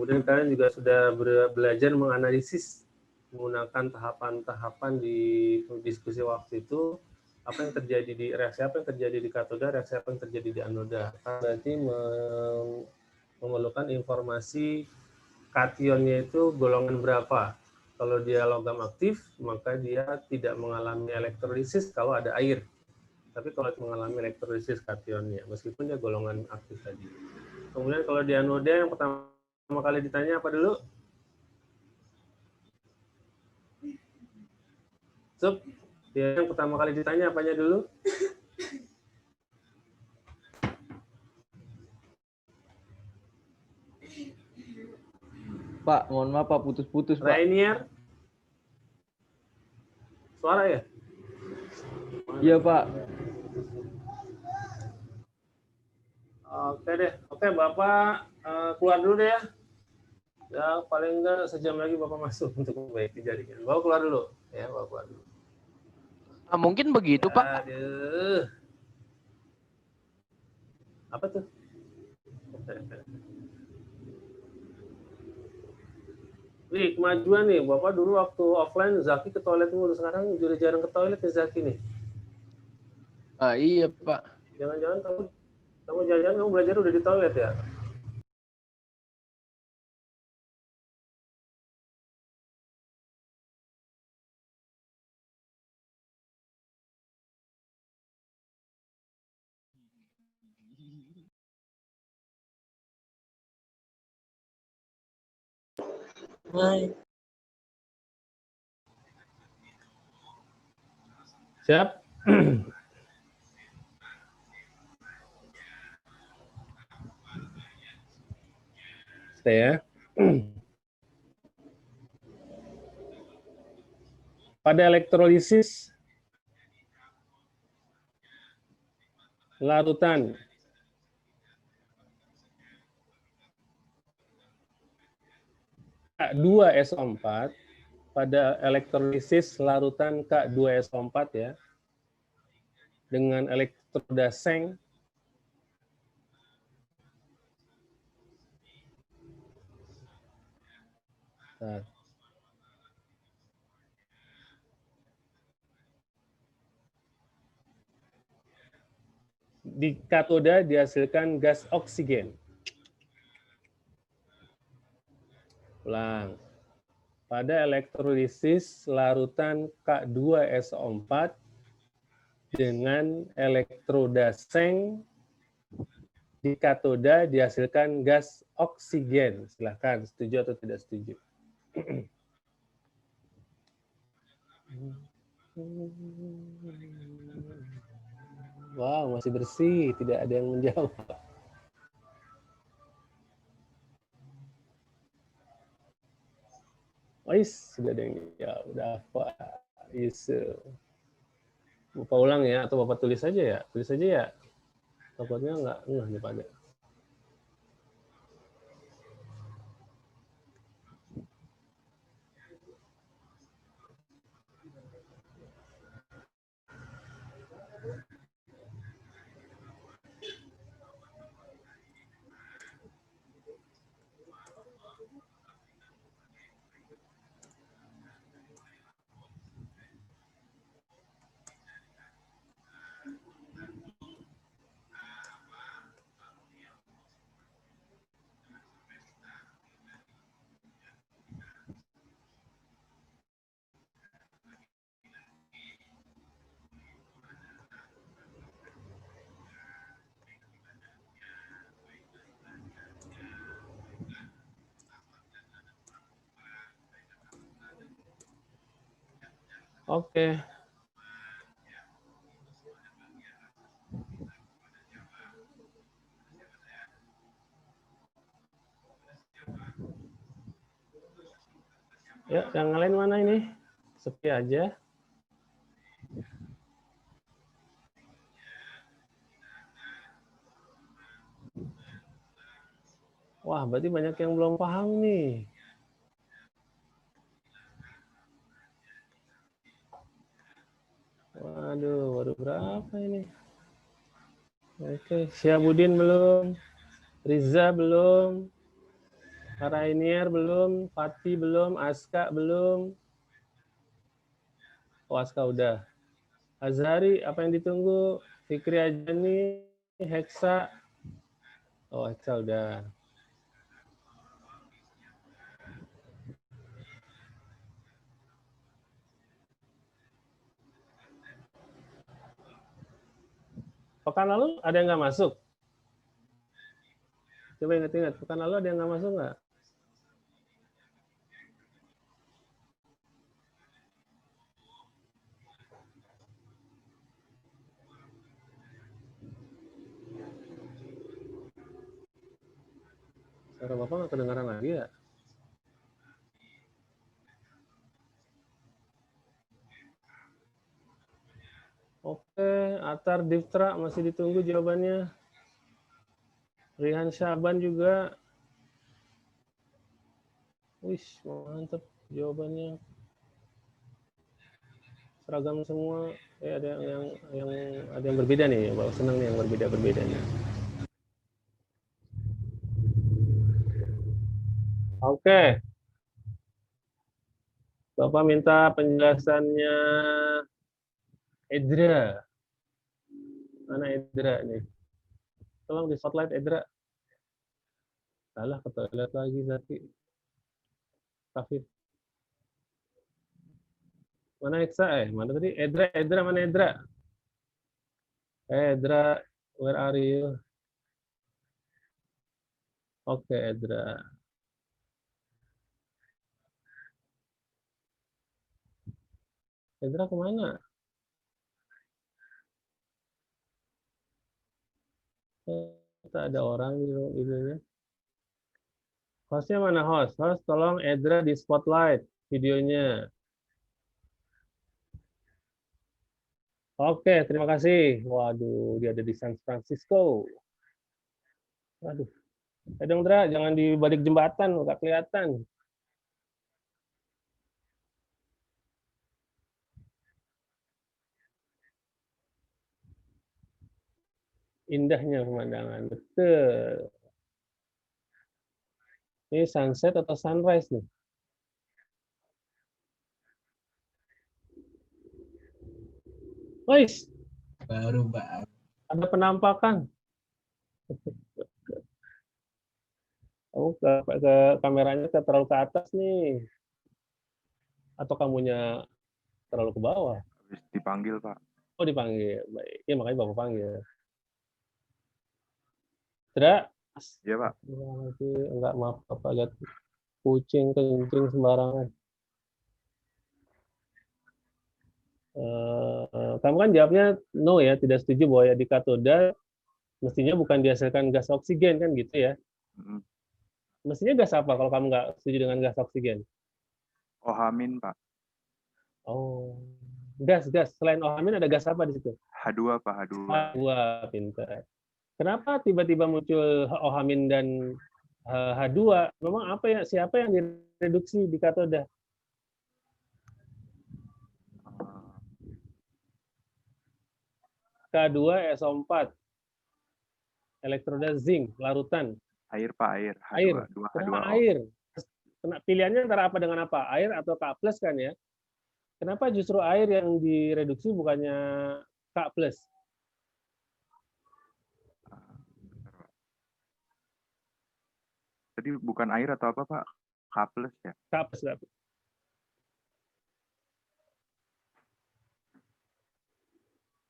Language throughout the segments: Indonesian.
Kemudian kalian juga sudah belajar menganalisis menggunakan tahapan-tahapan di diskusi waktu itu, apa yang terjadi di reaksi apa yang terjadi di katoda, reaksi apa yang terjadi di anoda. Berarti memerlukan informasi kationnya itu golongan berapa. Kalau dia logam aktif, maka dia tidak mengalami elektrolisis kalau ada air. Tapi kalau mengalami elektrolisis kationnya, meskipun dia golongan aktif tadi. Kemudian kalau di anoda yang pertama kali ditanya apa dulu? Sup, dia yang pertama kali ditanya apanya dulu? Pak, mohon maaf Pak, putus-putus Pak. Rainier? Suara ya? Iya Pak. Oke deh, oke Bapak keluar dulu deh ya. Ya paling enggak sejam lagi Bapak masuk untuk memperbaiki jaringan. Bapak keluar dulu, ya Bapak keluar dulu. Nah, mungkin begitu Ya, Pak. aduh. Apa tuh? Wih, kemajuan nih. Bapak dulu waktu offline Zaki ke toilet mulu. Sekarang udah jarang ke toilet nih Zaki nih. Iya Pak. Jangan-jangan kamu jangan-jangan kamu belajar udah di toilet ya? Hai. Siap? Stay ya. Pada elektrolisis larutan K2SO4, pada elektrolisis larutan K2SO4 ya, dengan elektroda seng nah. Di katoda dihasilkan gas oksigen. Ulang. Pada elektrolisis larutan K2SO4 dengan elektroda seng di katoda dihasilkan gas oksigen. Silahkan setuju atau tidak setuju. Wow, masih bersih, tidak ada yang menjawab. Sudah ada yang jawab, udah apa? Bapak ulang ya, atau Bapak tulis saja ya? Tulis saja ya. Takutnya nggak nih pada. Oke. Ya, yang lain mana ini? Sepi aja. Wah, berarti banyak yang belum paham nih. Waduh, baru berapa ini? Oke, Syahabudin belum? Riza belum? Rainier belum, Pati belum, Aska belum. Oh, Aska udah. Azhari, apa yang ditunggu? Fikri Ajani, Heksa. Oh, Heksa udah. Pekan lalu ada yang nggak masuk? Coba ingat-ingat, pekan lalu ada yang nggak masuk nggak? Suara Bapak nggak kedengaran lagi ya? Oke, Atar Diftra masih ditunggu jawabannya. Rihan Syaban juga. Wih, mantep jawabannya. Seragam semua. Ada yang berbeda nih. Bapak senang nih yang berbeda-berbeda nih. Oke. Bapak minta penjelasannya Edra. Mana Edra nih? Tolong di spotlight Edra. Salah ke toilet lagi Zaki. Kafir. Mana Eksa? Mana tadi? Edra mana Edra? Edra, where are you? Oke, Edra. Edra kemana? Tak ada orang di videonya. Hostnya mana host? Host tolong Edra di spotlight videonya. Oke, terima kasih. Waduh, dia ada di San Francisco. Waduh. Dong, Dra, jangan di balik jembatan, nggak kelihatan. Indahnya pemandangan, betul. Ini sunset atau sunrise nih? Wais, baru ada penampakan. Oh, ke kameranya terlalu ke atas nih. Atau kamunya terlalu ke bawah? Habis dipanggil, Pak. Oh, dipanggil. Baik. Ya, makanya Bapak panggil. Dra? Iya, Pak. Enggak, maaf. Bapak lihat kucing kencing sembarangan. Kamu kan jawabnya no ya, tidak setuju bahwa ya di katoda mestinya bukan dihasilkan gas oksigen kan gitu ya. Mestinya gas apa kalau kamu nggak setuju dengan gas oksigen? Ohamin, Pak. Oh, gas. Selain ohamin ada gas apa di situ? H2, Pak, H2. H2, pintar. Kenapa tiba-tiba muncul ohamin dan H2? Memang apa ya? Siapa yang direduksi di katoda? K2SO4. Elektroda zinc, larutan. Air, Pak, air. H2, Air. 2H2O. Kenapa air? Pilihannya antara apa dengan apa? Air atau K+ kan ya? Kenapa justru air yang direduksi bukannya K+? Tadi bukan air atau apa, Pak? K+ ya? K+.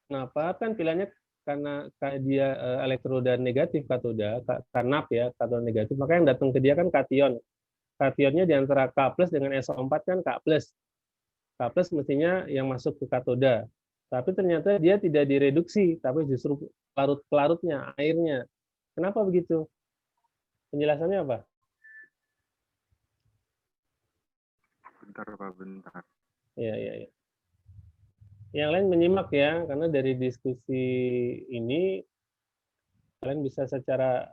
Kenapa? Kan pilihannya karena dia elektroda negatif katoda, karnap ya, katoda negatif, maka yang datang ke dia kan kation. Kationnya di antara K+ dengan SO4 kan K+. K+ mestinya yang masuk ke katoda. Tapi ternyata dia tidak direduksi, tapi justru pelarutnya, airnya. Kenapa begitu? Penjelasannya apa? Bentar, Pak, bentar. Ya. Yang lain menyimak ya, karena dari diskusi ini kalian bisa secara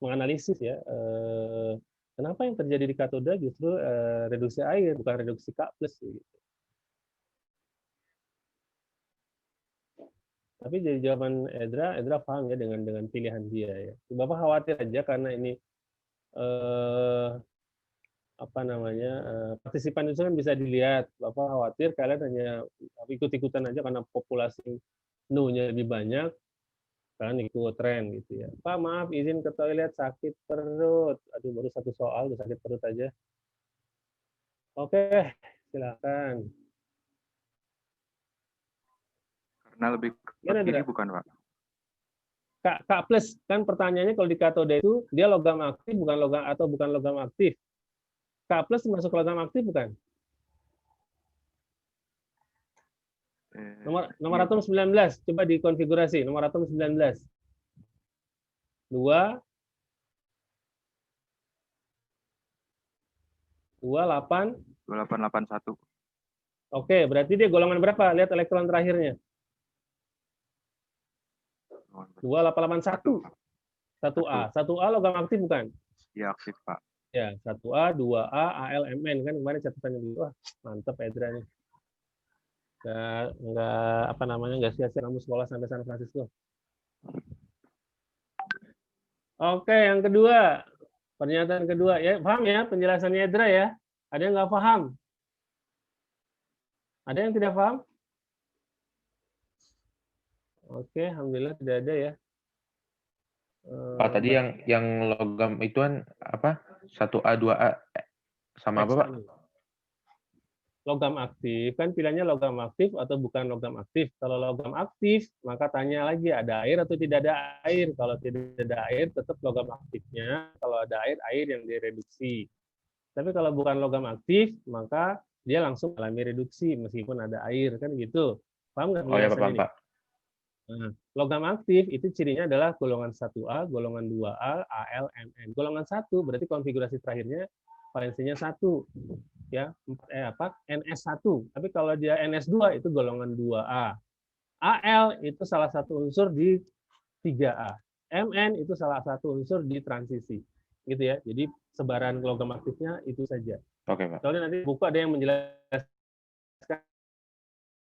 menganalisis ya, kenapa yang terjadi di katoda justru reduksi air, bukan reduksi K+. Gitu. Tapi dari jawaban Edra paham ya dengan pilihan dia ya. Bapak khawatir aja karena ini partisipan itu kan bisa dilihat. Bapak khawatir kalian hanya ikut-ikutan aja karena populasi no-nya lebih banyak, kalian ikut tren gitu ya. Pak maaf izin ke toilet sakit perut. Aduh baru satu soal udah sakit perut aja. Oke, silakan. Karena lebih ke kiri bukan, Pak? K plus kan pertanyaannya kalau di katoda itu dia logam aktif bukan logam aktif. K plus masuk logam aktif bukan? Nomor atom 19 coba dikonfigurasi nomor atom 19. 2881. Oke, berarti dia golongan berapa? Lihat elektron terakhirnya. 2881. 1A. 1A logam aktif bukan? Iya, aktif, Pak. Ya, 1A, 2A, ALMN kan kemarin catatannya gitu. Wah, mantep Edra nih. Nggak sia-sia kamu sekolah sampai San Francisco. Oke, yang kedua. Pernyataan kedua. Ya, paham ya penjelasannya Edra ya? Ada yang nggak paham? Ada yang tidak paham? Oke, alhamdulillah tidak ada ya. Pak, tadi yang logam itu kan apa? 1A, 2A sama apa, Pak? Logam aktif, kan pilihannya logam aktif atau bukan logam aktif. Kalau logam aktif, maka tanya lagi ada air atau tidak ada air. Kalau tidak ada air, tetap logam aktifnya. Kalau ada air yang direduksi. Tapi kalau bukan logam aktif, maka dia langsung alami reduksi meskipun ada air, kan gitu. Paham nggak? Oh ya, paham, Pak. Nah, logam aktif itu cirinya adalah golongan 1A, golongan 2A, Al, Mn. Golongan 1 berarti konfigurasi terakhirnya valensinya 1. Ya, NS1. Tapi kalau dia NS2 itu golongan 2A. Al itu salah satu unsur di 3A. Mn itu salah satu unsur di transisi. Gitu ya. Jadi sebaran logam aktifnya itu saja. Oke, Pak. Soalnya nanti buku ada yang menjelaskan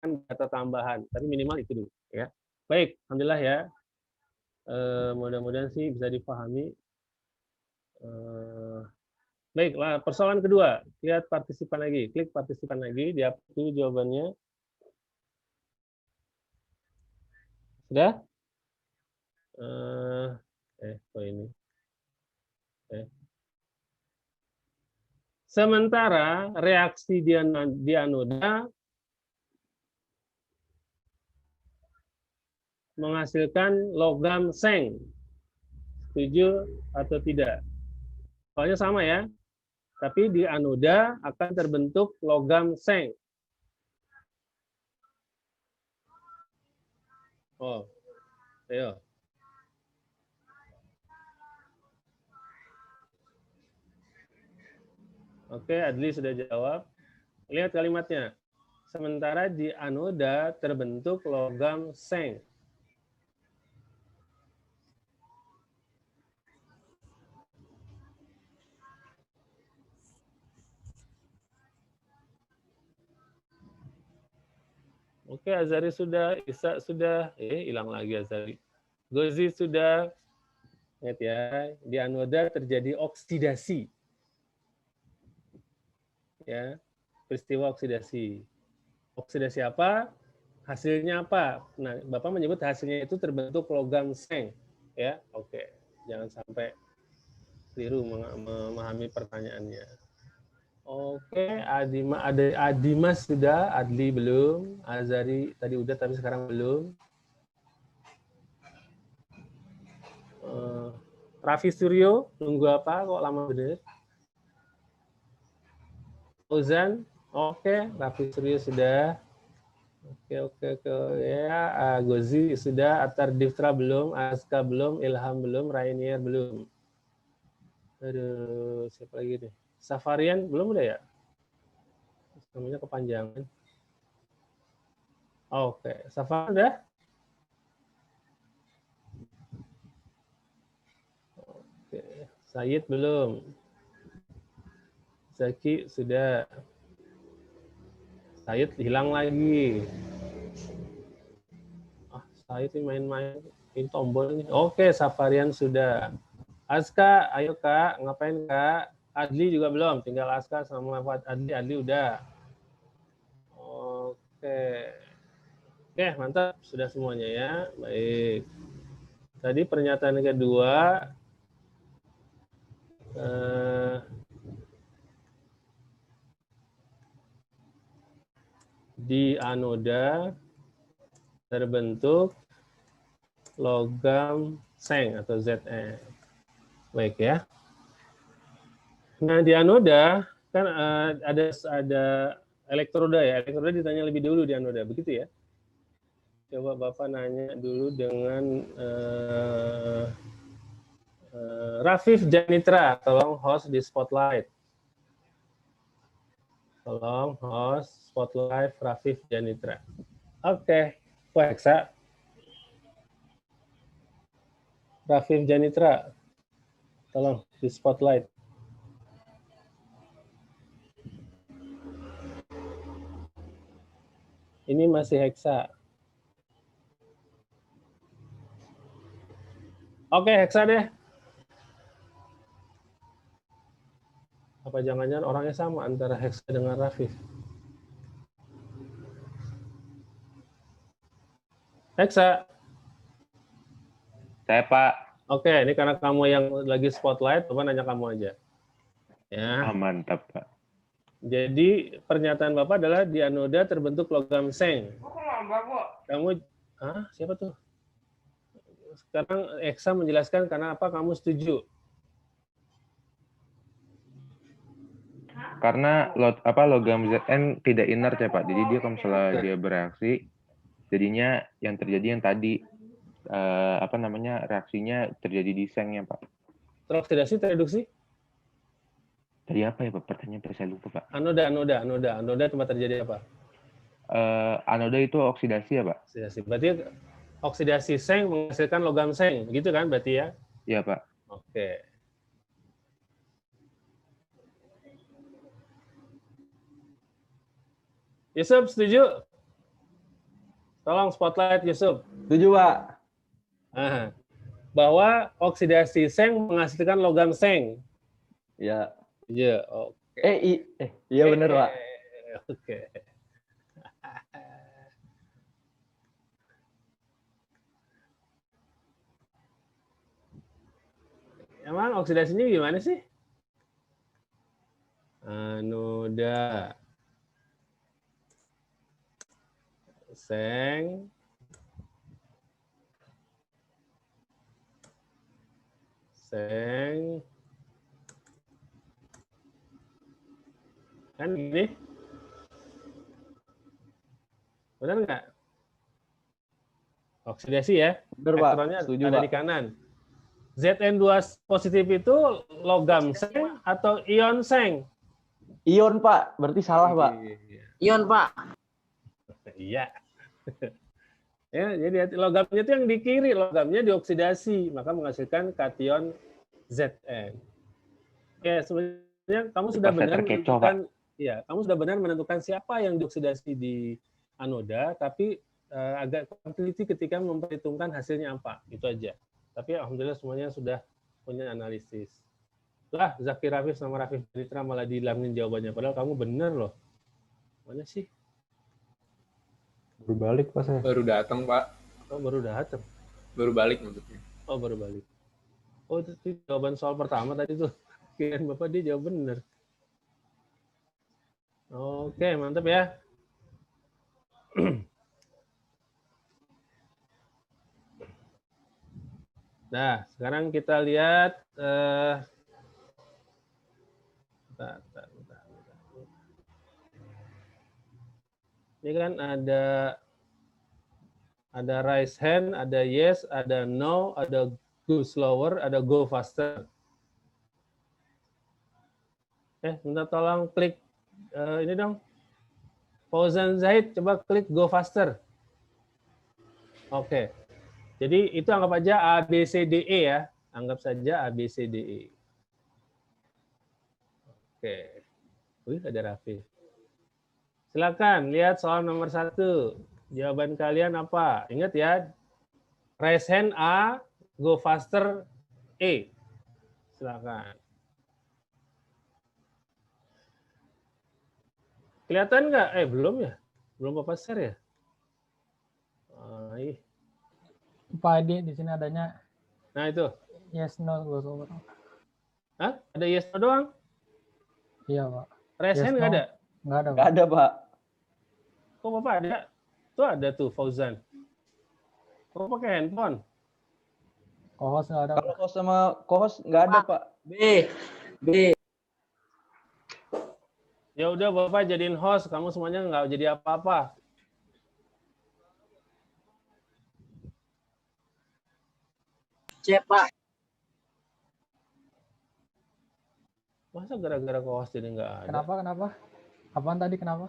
data tambahan, tapi minimal itu dulu ya. Baik, alhamdulillah ya. Mudah-mudahan sih bisa dipahami. Baik, persoalan kedua. Lihat partisipan lagi. Klik partisipan lagi. Dihapus dulu jawabannya. Sudah? Ini. Sementara reaksi di anoda menghasilkan logam seng. Setuju atau tidak? Soalnya sama ya. Tapi di anoda akan terbentuk logam seng. Oh, ayo. Oke, Adli sudah jawab. Lihat kalimatnya. Sementara di anoda terbentuk logam seng. Oke, Azari sudah, Isa sudah, hilang lagi Azari. Gozi sudah. Ingat ya, di anoda terjadi oksidasi. Ya, peristiwa oksidasi. Oksidasi apa? Hasilnya apa? Nah, Bapak menyebut hasilnya itu terbentuk logam seng. Ya, oke. Jangan sampai keliru memahami pertanyaannya. Oke, Adimas sudah, Adli belum, Azari tadi udah tapi sekarang belum. Raffi Suryo, nunggu apa? Kok lama bener? Ozan, oke, Raffi Suryo sudah. Oke. Ya, Gozi sudah, Atar Diftra belum, Aska belum, Ilham belum, Rainier belum. Aduh, siapa lagi nih? Safarian belum udah ya? Namanya kepanjangan. Oke, Safarian udah? Oke, Said belum. Zaki sudah. Said hilang lagi. Saya ini main-main. Ini tombol ini. Oke, Safarian sudah. Aska, ayo Kak. Ngapain Kak? Adli juga belum. Tinggal Aska sama Adli. Adli udah. Oke. Oke, mantap. Sudah semuanya ya. Baik. Tadi pernyataan kedua. Di anoda terbentuk logam seng atau Ze. Baik ya. Nah, di anoda kan ada elektroda ya. Elektroda ditanya lebih dulu di anoda, begitu ya. Coba Bapak nanya dulu dengan Rafif Janitra, tolong host di spotlight. Tolong host spotlight Rafif Janitra. Oke, Wah, Hexa. Rafif Janitra, tolong di spotlight. Ini masih Hexa. Oke, Hexa deh. Apa jangan-jangan orangnya sama antara Hexa dengan Rafif? Hexa. Saya Pak. Oke, ini karena kamu yang lagi spotlight, Bapak nanya kamu aja. Ya. Mantap Pak. Jadi pernyataan Bapak adalah di anoda terbentuk logam seng. Kamu, siapa tuh? Sekarang Hexa menjelaskan karena apa kamu setuju. Karena logam Zn tidak inert ya Pak. Jadi dia kalau misalnya dia bereaksi, jadinya yang terjadi yang tadi reaksinya terjadi di sengnya Pak. Teroksidasi, tereduksi? Tadi apa ya Pak? Pertanyaan saya lupa Pak. Anoda tempat terjadi apa? Anoda itu oksidasi ya Pak? Oksidasi. Berarti oksidasi seng menghasilkan logam seng, gitu kan berarti ya? Iya Pak. Oke. Yusuf, setuju? Tolong spotlight Yusuf. Setuju, Pak. Bahwa oksidasi seng menghasilkan logam seng. Iya. Iya, oke. Iya benar, Pak. Oke. Emang oksidasinya gimana sih? Anoda seng kan gini, benar nggak? Oksidasi ya, Benar, Pak. elektronnya Setuju, ada Pak. di kanan. Zn2 positif itu logam seng atau ion seng? Ion, Pak. Berarti salah, Pak. Ion, Pak. Iya. Ya, jadi logamnya itu yang di kiri, logamnya dioksidasi, maka menghasilkan kation Zn. Ya, sebenarnya kamu sudah benar menentukan, ya, kamu sudah benar menentukan siapa yang dioksidasi di anoda, tapi agak teliti ketika memperhitungkan hasilnya apa, itu aja. Tapi alhamdulillah semuanya sudah punya analisis. Lah, Zaki Rafif sama Rafif Janitra malah dihilangin jawabannya, padahal kamu benar loh. Mana sih? Baru balik Pak saya. Baru datang Pak. Oh, baru datang. Baru balik maksudnya. Oh, baru balik. Oh, itu jawaban soal pertama tadi tuh. Kirain Bapak dia jawab benar. Oke, mantap ya. Nah, sekarang kita lihat ini kan ada raise hand, ada yes, ada no, ada go slower, ada go faster. Minta tolong klik ini dong. Fauzan Zahid, coba klik go faster. Oke. Jadi itu anggap aja A, B, C, D, E ya. Anggap saja A, B, C, D, E. Oke. Wih, ada Raffi. Silakan lihat soal nomor 1. Jawaban kalian apa? Ingat ya, Raise hand A, go faster E. Silakan. Kelihatan nggak? Belum ya? Belum Bapak share ya? Pak Edi di sini adanya Nah itu. yes no go over. Hah? Ada yes no doang? Iya Pak. Raise Yes, hand nggak no. ada? Nggak ada Nggak Pak. ada, Pak. Kok Bapak ada? Tuh ada tuh Fauzan. Kok pakai handphone? Kohos nggak ada. Kalau host sama co-host nggak ada, Pak. Ya udah Bapak jadiin host, kamu semuanya nggak jadi apa-apa. Cek, Pak. Masa gara-gara co-host jadi nggak ada? Kenapa? Apaan tadi kenapa?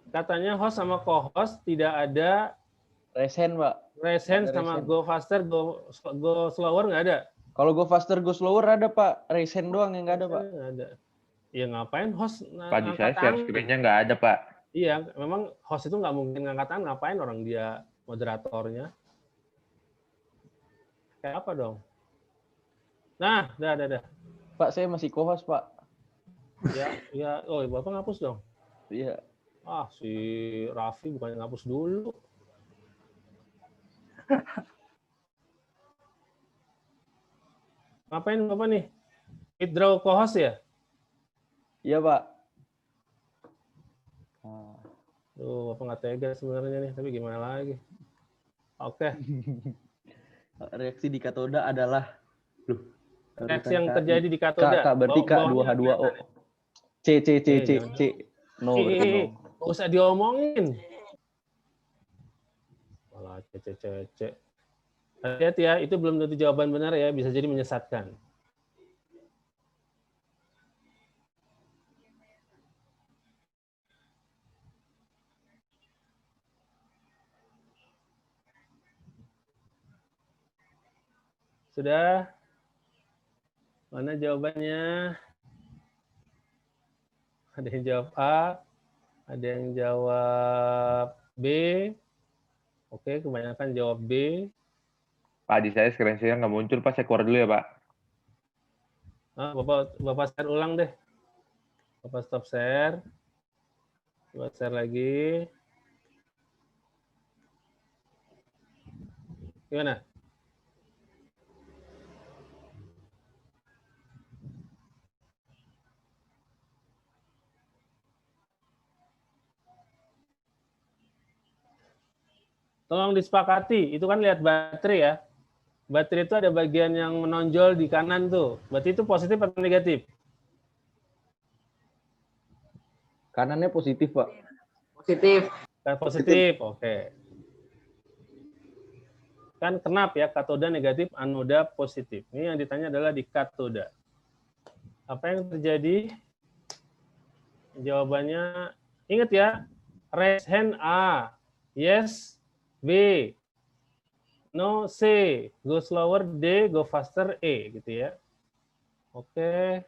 Katanya host sama co-host tidak ada Raise hand, Pak. raise hand Nggak ada sama raise hand. go faster, go slower nggak ada? Kalau go faster, go slower ada, Pak. Raise hand doang yang nggak ada, Pak. Nggak ada. Ya ngapain host Pak, di saya ngangkat share tangan? screen-nya nggak ada, Pak. Iya, memang host itu nggak mungkin ngangkat tangan, ngapain orang dia moderatornya? Kayak apa dong? Nah, dah. Pak, saya masih co-host, Pak. Ya, oh Bapak ngapus dong. Iya. Ah, si Raffi bukannya ngapus dulu. Ngapain Bapak nih? Withdraw co-host ya? Iya, Pak. Nah, Duh, Bapak nggak tega sebenarnya nih, tapi gimana lagi? Oke, reaksi di katoda adalah reaksi yang terjadi di katoda. Kak berarti Kak Bawahnya 2H2O. C. jangan. No, berarti no. Nggak usah diomongin. Malah cece. Hati-hati ya, itu belum tentu jawaban benar ya, bisa jadi menyesatkan. Sudah? Mana jawabannya? Ada yang jawab A, ada yang jawab B. Oke, kebanyakan jawab B. Pak, di saya screen share nggak muncul, Pak. Saya keluar dulu ya, Pak. Bapak share ulang deh. Bapak stop share. Coba share lagi. Gimana? Tolong disepakati, itu kan lihat baterai ya. Baterai itu ada bagian yang menonjol di kanan tuh. Berarti itu positif atau negatif? Kanannya positif, Pak. Positif. Positif, oke. Kan kenapa ya, katoda negatif, anoda positif. Ini yang ditanya adalah di katoda. Apa yang terjadi? Jawabannya, ingat ya, raise hand A, yes, B, no, C, go slower, D, go faster, E, gitu ya. Oke.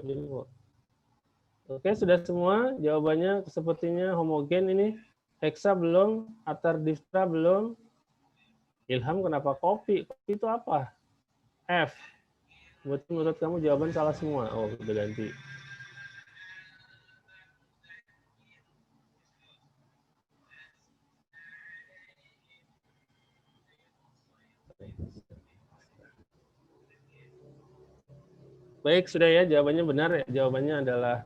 Jadi kok. Oke, sudah semua jawabannya sepertinya homogen ini. Hexa belum, Atardivtra belum. Ilham kenapa kopi? Kopi itu apa? F. Menurut kamu jawaban salah semua. Oh, udah ganti. Baik, sudah ya, jawabannya benar ya. Jawabannya adalah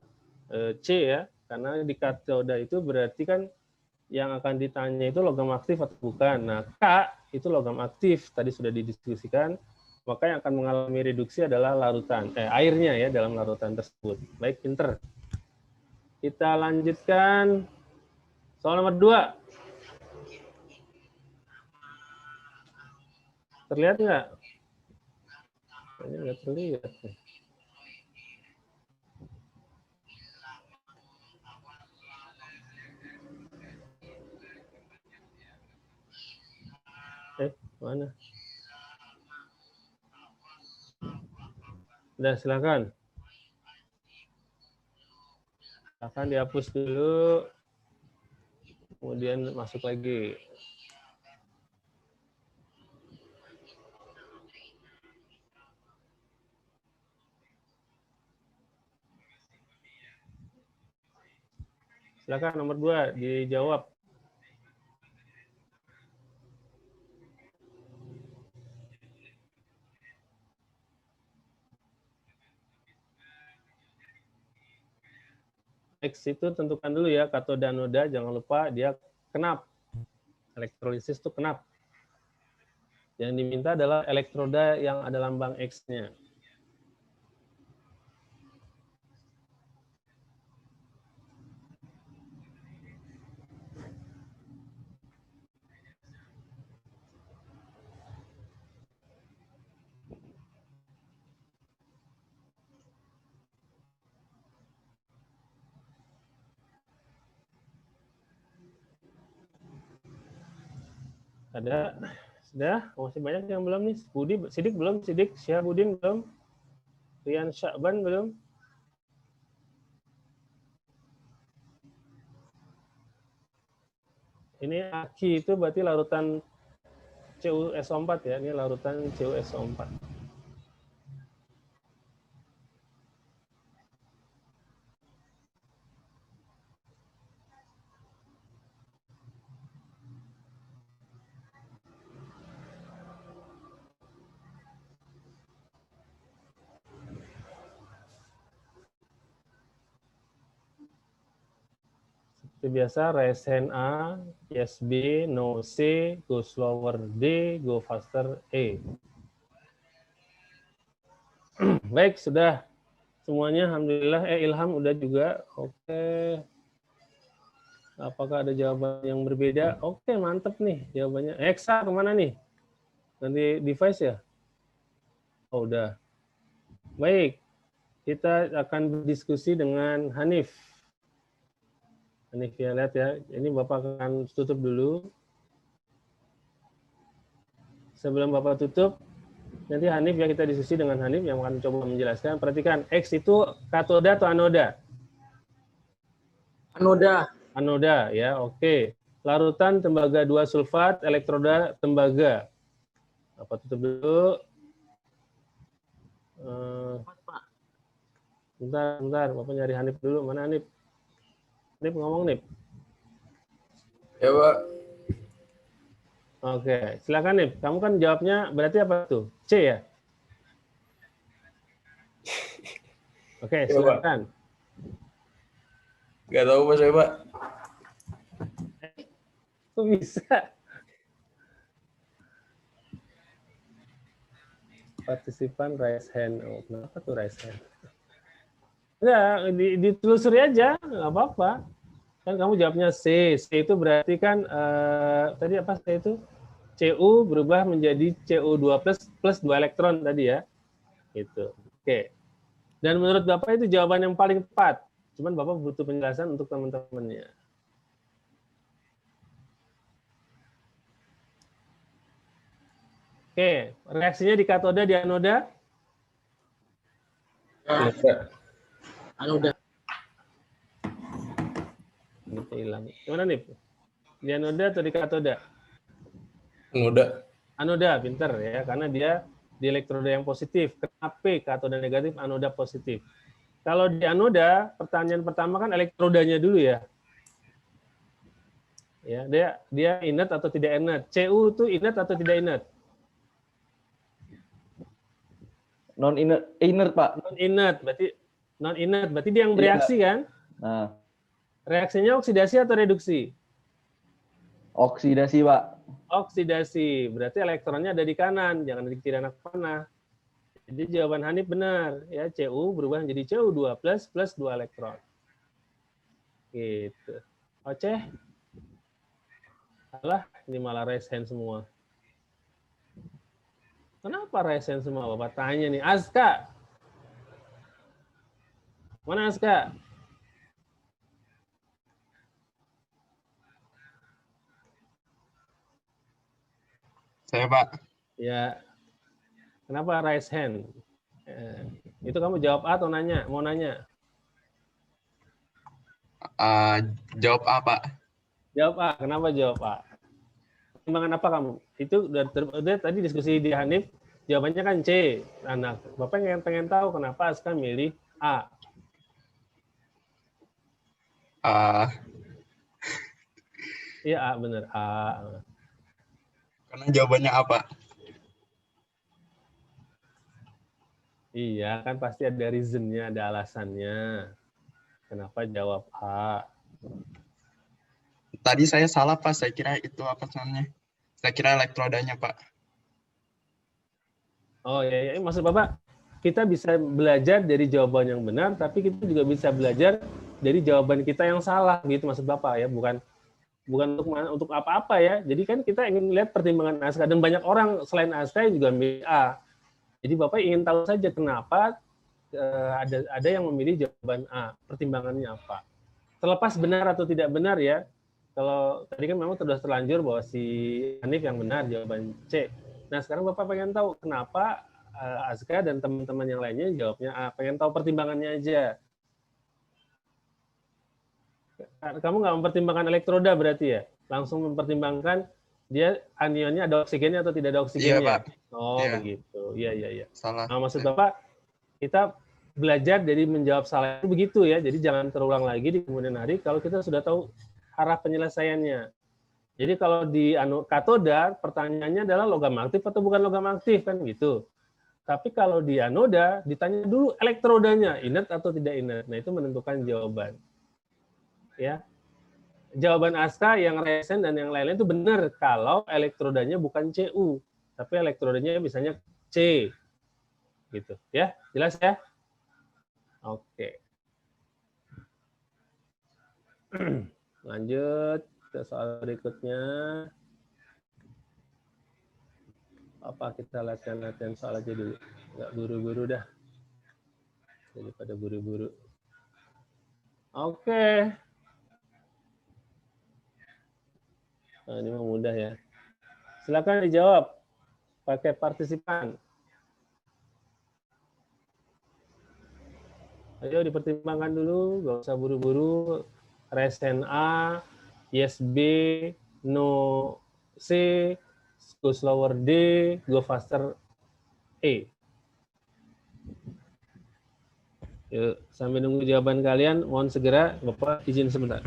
C ya, karena di katoda itu berarti kan yang akan ditanya itu logam aktif atau bukan. Nah, K itu logam aktif, tadi sudah didiskusikan, maka yang akan mengalami reduksi adalah larutan, airnya ya dalam larutan tersebut. Baik, pinter. Kita lanjutkan soal nomor 2. Terlihat nggak? Ini nggak terlihat nih. Mana? Udah, silakan. Silakan dihapus dulu. Kemudian masuk lagi. Silakan nomor 2 dijawab. X itu tentukan dulu ya, katoda anoda, jangan lupa dia kenap. Elektrolisis itu kenap. Yang diminta adalah elektroda yang ada lambang X-nya. Ada? Sudah? Masih banyak yang belum nih. Sidik belum? Sidik? Syahabudin belum? Rian Syakban belum? Ini Aki itu berarti larutan CuSO4 ya. Ini larutan CuSO4. Seperti biasa, raise hand A, yes B, no C, go slower D, go faster E. Baik, sudah semuanya. Alhamdulillah. Ilham udah juga. Oke. Apakah ada jawaban yang berbeda? Oke, mantep nih jawabannya. Eksa kemana nih? Nanti device ya? Oh, udah. Baik, kita akan berdiskusi dengan Hanif. Hanif ya, lihat ya. Ini Bapak akan tutup dulu. Sebelum Bapak tutup, nanti Hanif ya, kita diskusi dengan Hanif yang akan coba menjelaskan. Perhatikan, X itu katoda atau anoda? Anoda. Anoda ya, oke. Larutan tembaga 2 sulfat, elektroda tembaga. Bapak tutup dulu. Bentar, Bapak nyari Hanif dulu. Mana Hanif? Hanif ngomong, Nip. Ya, Pak. Oke, silakan Nip. Kamu kan jawabnya berarti apa tuh? C ya? Oke, Ya, silakan. Nggak tahu Pak saya, Pak. Kok bisa? Partisipan raise hand. Oh, kenapa tuh raise hand? Ya, ditelusuri aja, nggak apa-apa. Kan kamu jawabnya C. C itu berarti kan, tadi apa C itu? Cu berubah menjadi Cu2 plus 2 elektron tadi ya. Gitu. Oke. Dan menurut Bapak itu jawaban yang paling tepat. Cuman Bapak butuh penjelasan untuk teman-temannya. Oke, reaksinya di katoda, di anoda? Anoda. Ini hilang. Gimana nih? Di anoda atau di katoda? Anoda. Anoda, pinter ya, karena dia di elektroda yang positif. Kenapa katoda negatif, anoda positif? Kalau di anoda, pertanyaan pertama kan elektrodanya dulu ya. Ya, dia inert atau tidak inert? Cu itu inert atau tidak inert? Non inert, Pak. Non inert berarti dia yang bereaksi kan? Nah, Reaksinya oksidasi atau reduksi? oksidasi, Pak. Oksidasi, berarti elektronnya ada di kanan, jangan di kiri anak panah. Jadi jawaban Hanif benar, ya Cu berubah menjadi Cu2 plus 2 elektron. Gitu. Oce? Salah, ini malah raise hand semua. Kenapa resen semua Bapak tanya nih? Aska. Mana Aska? Saya, Pak. Ya. Kenapa raise hand? Itu kamu jawab A atau nanya? Mau nanya? Jawab A, Pak. Jawab A. Kenapa jawab A? Pertimbangan apa kamu? Itu udah tadi diskusi di Hanif, jawabannya kan C. Nah, Bapak pengen tahu kenapa Aska milih A. Iya A, bener A. Karena jawabannya A, Pak. Iya, kan pasti ada reason-nya, ada alasannya. Kenapa jawab A? Tadi saya salah, Pak. Saya kira itu apa namanya? Saya kira elektrodanya, Pak. Oh ya, maksud Bapak, kita bisa belajar dari jawaban yang benar, tapi kita juga bisa belajar dari jawaban kita yang salah, gitu maksud Bapak ya, bukan untuk apa-apa ya. Jadi kan kita ingin lihat pertimbangan Aska, dan banyak orang selain Aska yang juga milih A. Jadi Bapak ingin tahu saja kenapa ada yang memilih jawaban A, pertimbangannya apa. Terlepas benar atau tidak benar ya, kalau tadi kan memang sudah terlanjur bahwa si Hanif yang benar, jawaban C. Nah sekarang Bapak pengen tahu kenapa Aska dan teman-teman yang lainnya jawabnya A, pengen tahu pertimbangannya aja. Kamu nggak mempertimbangkan elektroda berarti ya? Langsung mempertimbangkan dia anionnya ada oksigennya atau tidak ada oksigennya? Iya, Pak. Oh, iya. Begitu. Iya. Salah. Nah, maksud Bapak, kita belajar dari menjawab salah itu begitu ya. Jadi jangan terulang lagi di kemudian hari kalau kita sudah tahu arah penyelesaiannya. Jadi kalau di katoda, pertanyaannya adalah logam aktif atau bukan logam aktif, kan gitu. Tapi kalau di anoda, ditanya dulu elektrodanya, inert atau tidak inert. Nah, itu menentukan jawaban. Ya. Jawaban Aska yang resen dan yang lain-lain itu benar kalau elektrodanya bukan Cu, tapi elektrodanya misalnya C. Gitu, ya. Jelas ya? Oke. Lanjut ke soal berikutnya. Apa kita latihan soal aja dulu. Nggak buru-buru dah. Daripada buru-buru. Oke. Nah, ini mah mudah ya. Silakan dijawab pakai partisipan. Ayo dipertimbangkan dulu, nggak usah buru-buru. Resen A, yes B, no C, go slower D, go faster E. Yuk, sambil nunggu jawaban kalian, mohon segera, Bapak izin sebentar.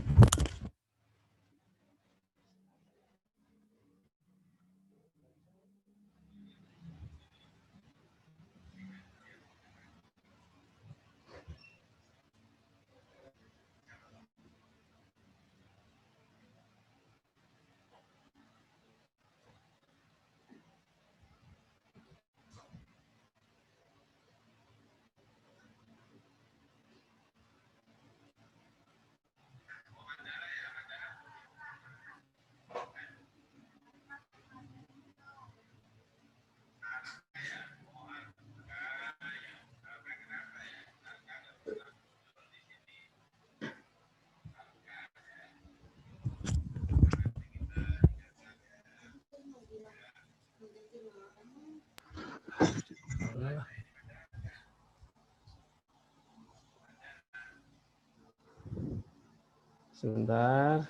Sebentar.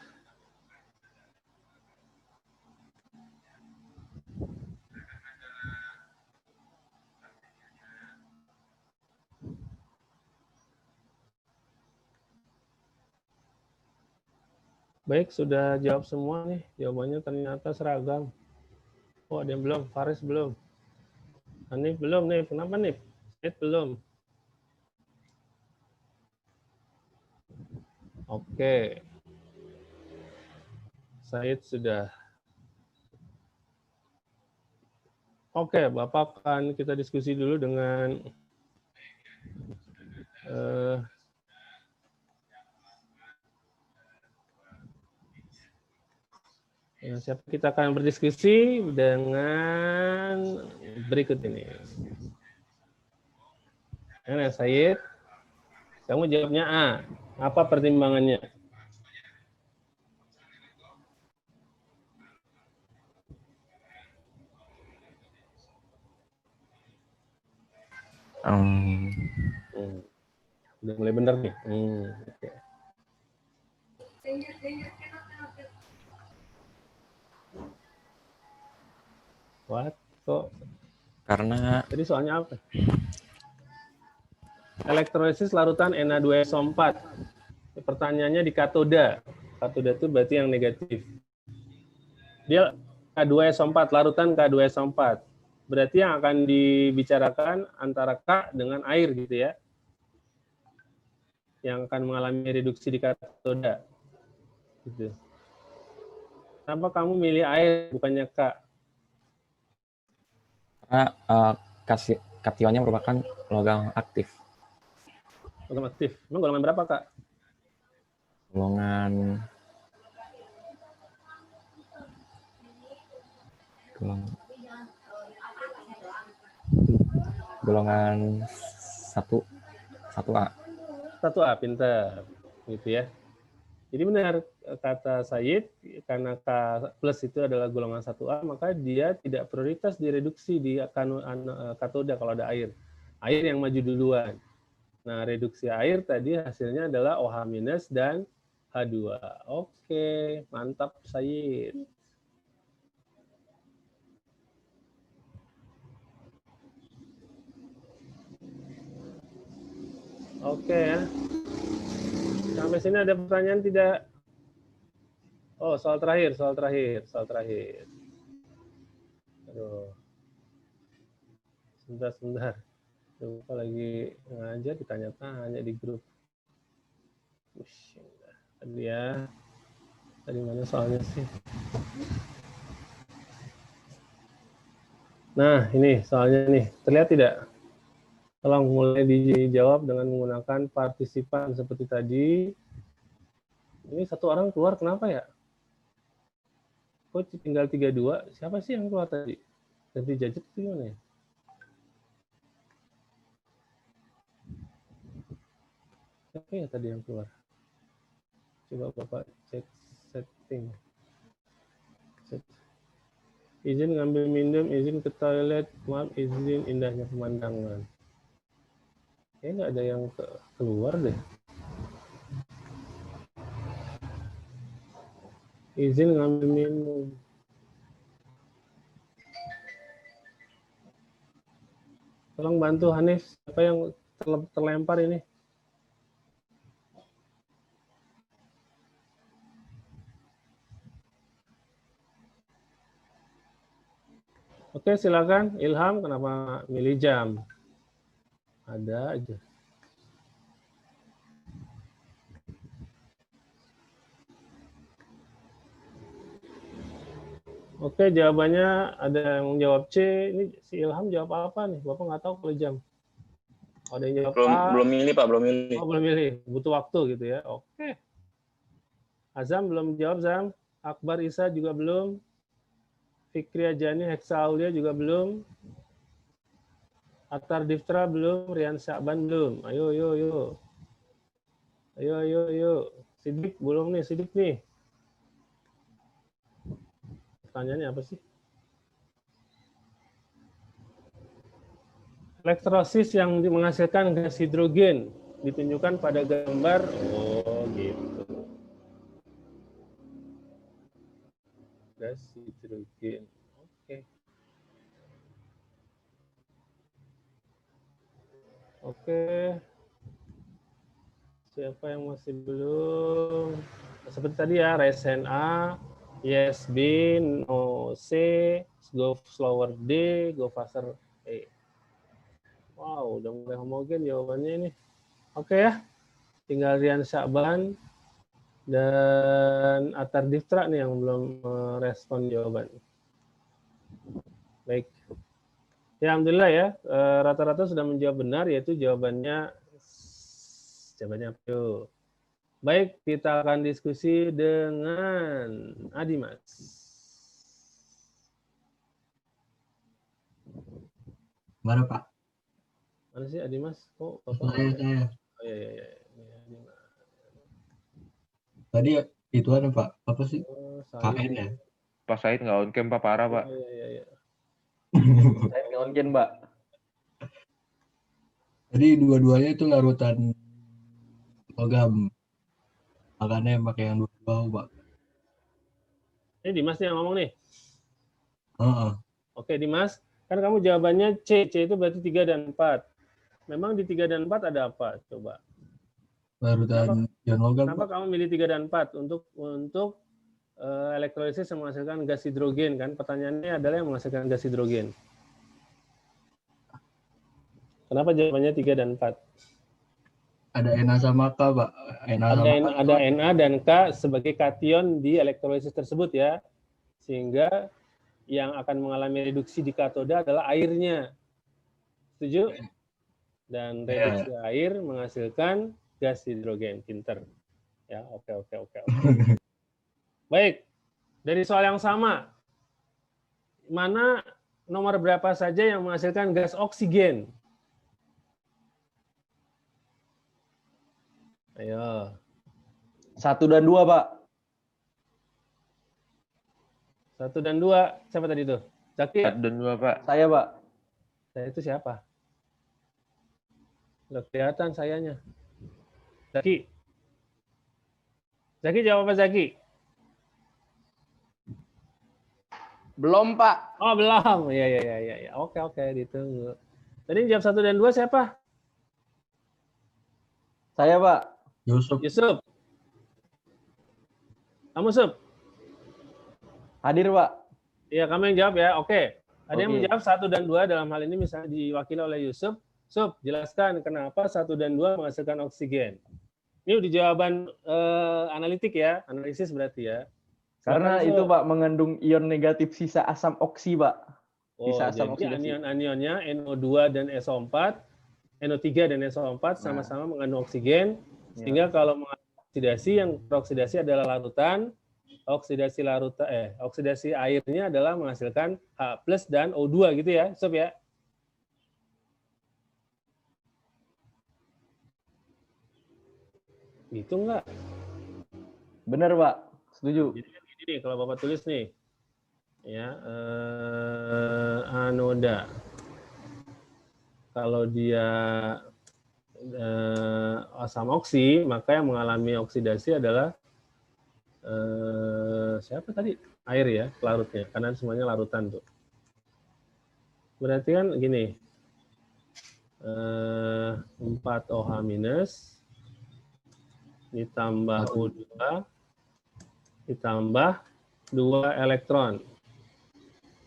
Baik, sudah jawab semua nih. Jawabannya ternyata seragam. Oh, ada yang belum. Faris belum. Hanif belum nih. Kenapa nih? Said belum. Oke. Said sudah. Oke, Bapak akan kita diskusi dulu dengan siapa kita akan berdiskusi dengan berikut ini. Nah, Said, kamu jawabnya A. Apa pertimbangannya? Udah mulai benar nih. Okay. What? Kok? Karena Jadi soalnya apa? Elektrolisis larutan Na2SO4. Pertanyaannya di katoda. Katoda itu berarti yang negatif. Dia K2SO4, larutan K2SO4. Berarti yang akan dibicarakan antara K dengan air gitu ya. Yang akan mengalami reduksi di katoda. Gitu. Kenapa kamu milih air bukannya K? karena kationnya merupakan logam aktif. Logam aktif. Emang golongan berapa, Kak? Golongan 1A. 1A, pintar. Gitu ya. Jadi benar kata Said, karena K plus itu adalah golongan 1A, maka dia tidak prioritas direduksi di katoda kalau ada air. Air yang maju duluan. Nah, reduksi air tadi hasilnya adalah OH- dan H2. Oke, mantap Said. Oke ya. Sampai sini ada pertanyaan tidak? Oh, soal terakhir. Aduh. Sebentar. Lupa lagi ngajar ditanya-tanya di grup. Tadi ya. Tadi mana soalnya sih? Nah, ini soalnya nih. Terlihat tidak? Tolong mulai dijawab dengan menggunakan partisipan seperti tadi. Ini satu orang keluar, kenapa ya? Kok tinggal 32? Siapa sih yang keluar tadi? Ganti Jajet itu gimana ya? Siapa ya tadi yang keluar? Coba Bapak cek setting. Izin ngambil minum, izin ke toilet, maaf, izin indahnya pemandangan. Kayaknya nggak ada yang keluar deh. Izin ngambil minum. Tolong bantu Hanif, siapa yang terlempar ini? Oke, silakan. Ilham, kenapa milih jam? Ada aja. Oke, jawabannya ada yang jawab C. Ini si Ilham jawab apa nih? Bapak nggak tahu kalau jam. Ada yang jawab A. Belum milih, Pak. Belum milih. Oh, belum milih. Butuh waktu gitu ya. Oke. Azam belum jawab, Zam. Akbar Isa juga belum. Fikri Ajani, Heksa Aulia juga belum. Atar Diftra belum. Rian Syakban belum. Ayo. Ayo. Sidik belum nih, Sidik nih. Pertanyaannya apa sih? Elektrolisis yang menghasilkan gas hidrogen ditunjukkan pada gambar. Oh, gitu. Gas hidrogen. Oke. Siapa yang masih belum? Seperti tadi ya, Resen A, Yes B, No C, Go Slower D, Go Faster E. Wow, udah mulai homogen jawabannya ini. Oke ya, tinggal Rian Syakban dan Atar Diftra nih yang belum merespon jawaban. Baik. Ya, alhamdulillah ya, rata-rata sudah menjawab benar, yaitu jawabannya apa yuk? Baik, kita akan diskusi dengan Adi Mas. Mana Pak? Mana sih Adimas? Oh, Bapak. Saya. Oh iya. Tadi itu ada Pak, apa sih? Oh, KN ya? Pak Said nggak on cam Pak, parah Pak. Iya. Saya nggak mungkin, Mbak. Tadi dua-duanya itu larutan logam. Makanya pakai yang dua-dua Pak. Ini Dimas nih yang ngomong nih. Heeh. Oke Dimas, kan kamu jawabannya C itu berarti 3 dan 4. Memang di 3 dan 4 ada apa? Coba. Larutan ion logam Kenapa Pak. kamu milih 3 dan 4 untuk elektrolisis yang menghasilkan gas hidrogen kan? Pertanyaannya adalah yang menghasilkan gas hidrogen. Kenapa jawabannya 3 dan 4? Ada Na sama K Pak. Ada Na dan K sebagai kation di elektrolisis tersebut ya. Sehingga yang akan mengalami reduksi di katoda adalah airnya. Setuju? Dan reduksi air menghasilkan gas hidrogen. Pinter. Ya, oke. Baik. Dari soal yang sama. Mana nomor berapa saja yang menghasilkan gas oksigen? Ayo. 1 dan 2, Pak. 1 dan 2. Siapa tadi itu? Zaki? 1 dan 2 Pak. Saya, Pak. Saya itu siapa? Udah kelihatan sayanya. Zaki. Zaki jawab apa Zaki? Belum, Pak. Oh, belum. Iya. Oke, ditunggu. Tadi jawab 1 dan 2 siapa? Saya, Pak. Yusuf. Kamu, Sup? Hadir, Pak. Iya, kamu yang jawab ya. Oke. Ada yang Oke. menjawab 1 dan 2 dalam hal ini misalnya diwakili oleh Yusuf. Sup, jelaskan kenapa 1 dan 2 menghasilkan oksigen. Ini udah jawaban analitik ya, analisis berarti ya. Karena Silakan, itu, Sup. Pak, mengandung ion negatif sisa asam oksi, Pak. Oh, Sisa asam jadi oksidasi. anion-anionnya NO2 dan SO4, NO3 dan SO4 sama-sama mengandung oksigen, sehingga kalau mengandung oksidasi, yang teroksidasi adalah larutan, oksidasi airnya adalah menghasilkan H+ dan O2 gitu ya, Sob ya. Gitu enggak? Benar, Pak. Setuju. Jadi ini nih, kalau Bapak tulis nih, ya, anoda. Kalau dia asam oksi, maka yang mengalami oksidasi adalah siapa tadi? Air ya, larutnya. Karena semuanya larutan tuh. Berarti kan gini, 4OH- ditambah O2 ditambah 2 elektron.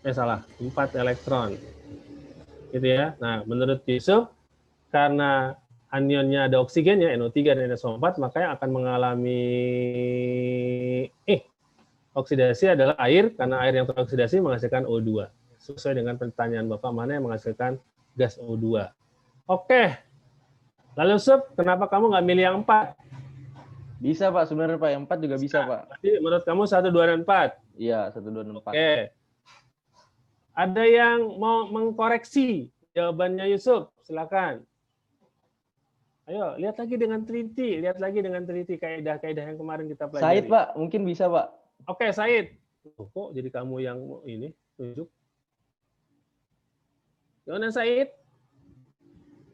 4 elektron. Gitu ya. Nah, menurut Yusuf, karena anionnya ada oksigennya, NO3 dan SO4, maka yang akan mengalami oksidasi adalah air, karena air yang teroksidasi menghasilkan O2. Sesuai dengan pertanyaan Bapak, mana yang menghasilkan gas O2. Oke. Lalu Yusuf, kenapa kamu nggak milih yang 4? Bisa, Pak. Sebenarnya, Pak. Yang 4 juga bisa, Pak. Jadi menurut kamu 1, 2, dan 4? Iya, 1, 2, dan 4. Oke. Ada yang mau mengkoreksi jawabannya Yusuf? Silakan. Ayo, lihat lagi dengan teliti kaidah-kaidah yang kemarin kita pelajari. Said, Pak. Mungkin bisa, Pak. Oke, Said. Kok jadi kamu yang ini tunjuk? Gimana, Said?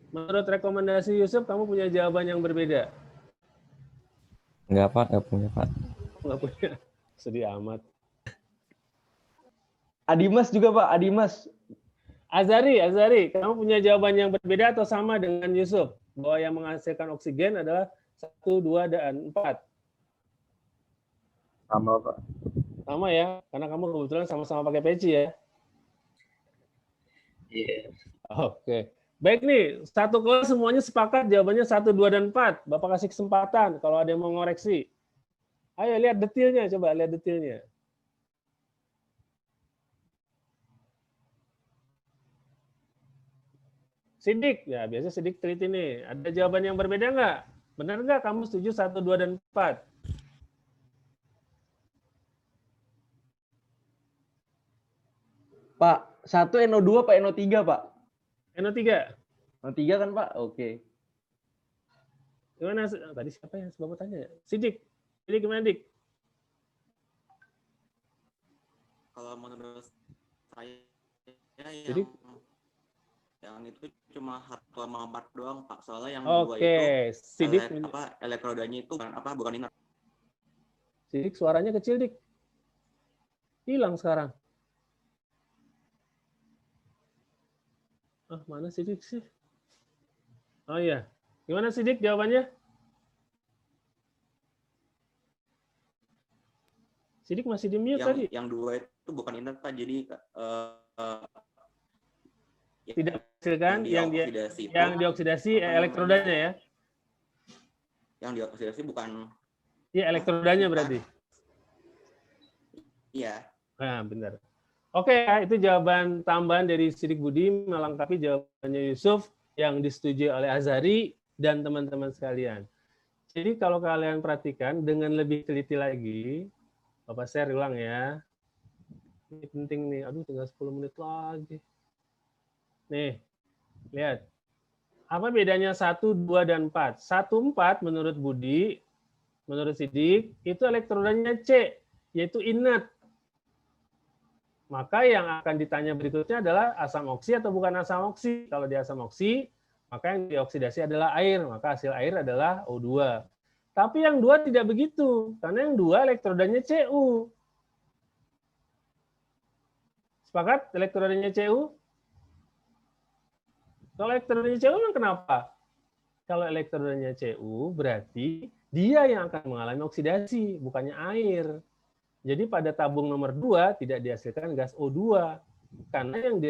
Menurut rekomendasi Yusuf, kamu punya jawaban yang berbeda? Enggak, Pak. Enggak punya, Pak. Nggak punya. Sedih amat. Adimas juga, Pak. Adimas. Azari, kamu punya jawaban yang berbeda atau sama dengan Yusuf? Bahwa yang menghasilkan oksigen adalah 1, 2, dan 4. Sama, Pak. Sama ya, karena kamu kebetulan sama-sama pakai peci ya. Iya. Oke. Baik nih, satu kelas semuanya sepakat jawabannya 1, 2, dan 4. Bapak kasih kesempatan kalau ada yang mau ngoreksi. Ayo lihat detailnya, coba lihat detailnya. Sidik, ya biasa Sidik teliti nih. Ada jawaban yang berbeda nggak? Benar nggak kamu setuju 1, 2, dan 4? Pak, 1 NO2 Pak NO3, Pak? NO3. NO3 kan Pak? Oke. Gimana? Tadi siapa yang Bapak tanya? Sidik. Sidik gimana, Dik? Kalau menurut saya Jadi yang itu cuma 1 sama 4 doang, Pak. Soalnya yang oke, 2 itu Sidik elektrodanya itu bukan inert. Sidik suaranya kecil, Dik. Hilang sekarang. Ah, mana Sidik sih? Oh iya. Gimana Sidik jawabannya? Sidik masih di mute tadi. Yang 2 itu bukan inert, Pak. Jadi tidak menghasilkan yang dioksidasi elektrodanya ya. Yang dioksidasi bukan. Iya, elektrodanya berarti. Iya. Nah, benar. Oke, itu jawaban tambahan dari Sidik Budi melengkapi jawabannya Yusuf yang disetujui oleh Azhari dan teman-teman sekalian. Jadi kalau kalian perhatikan dengan lebih teliti lagi, Bapak share ulang ya. Ini penting nih. Aduh, tinggal 10 menit lagi. Nih, lihat. Apa bedanya 1, 2, dan 4? 1, 4 menurut Budi, menurut Sidik, itu elektrodanya C, yaitu inert. Maka yang akan ditanya berikutnya adalah asam oksi atau bukan asam oksi. Kalau di asam oksi, maka yang dioksidasi adalah air, maka hasil air adalah O2. Tapi yang 2 tidak begitu, karena yang 2 elektrodanya Cu. Sepakat elektrodanya Cu? Kalau elektrodanya Cu memang kenapa? Kalau elektrodanya Cu berarti dia yang akan mengalami oksidasi, bukannya air. Jadi pada tabung nomor 2 tidak dihasilkan gas O2. Karena yang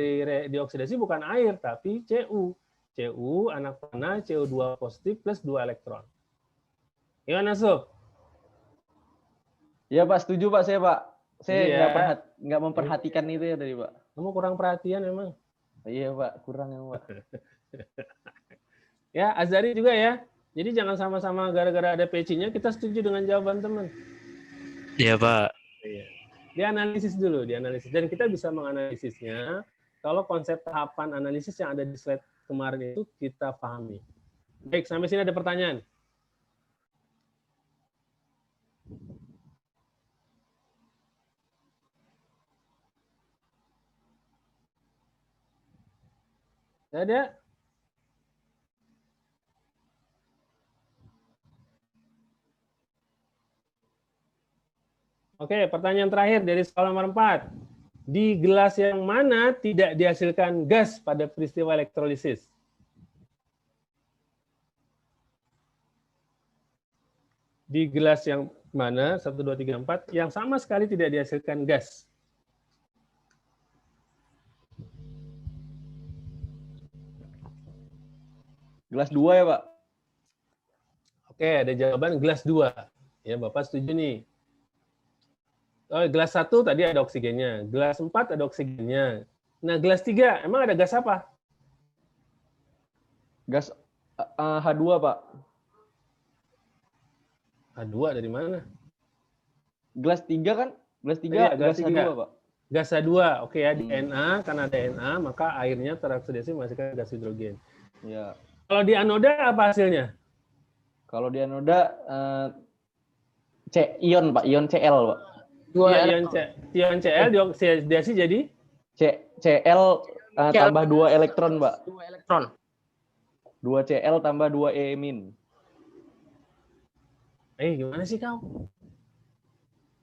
dioksidasi bukan air, tapi Cu. Cu anak panah CO2 positif plus 2 elektron. Gimana, Sob? Iya Pak, setuju Pak saya Pak. Saya nggak memperhatikan itu ya tadi Pak. Kamu kurang perhatian memang. Iya Pak, kurang ya Pak. Ya, Azhari juga ya. Jadi jangan sama-sama gara-gara ada PC-nya kita setuju dengan jawaban teman. Iya Pak. Iya. Dianalisis dulu, dianalisis. Dan kita bisa menganalisisnya kalau konsep tahapan analisis yang ada di slide kemarin itu kita pahami. Baik, sampai sini ada pertanyaan? Tidak ada? Oke, pertanyaan terakhir dari soal nomor 4. Di gelas yang mana tidak dihasilkan gas pada peristiwa elektrolisis? Di gelas yang mana, 1, 2, 3, 4, yang sama sekali tidak dihasilkan gas? Gelas 2 ya Pak? Oke, ada jawaban gelas 2. Ya, Bapak setuju nih. Oh, gelas 1 tadi ada oksigennya. Gelas 4 ada oksigennya. Nah, gelas 3, emang ada gas apa? Gas H2, Pak. H2 dari mana? Gelas 3 kan? Gelas 3, iya, gas H2, Pak. Gas H2, oke ya. Di Na, karena ada Na, maka airnya teroksidasi menghasilkan gas hidrogen. Ya. Kalau di anoda apa hasilnya? Kalau di anoda ion, Pak. Ion Cl, Pak. Ion Cl dioksidasi jadi? Cl tambah 2 elektron, Pak. 2 elektron. 2 Cl tambah 2 E min. Gimana sih kau?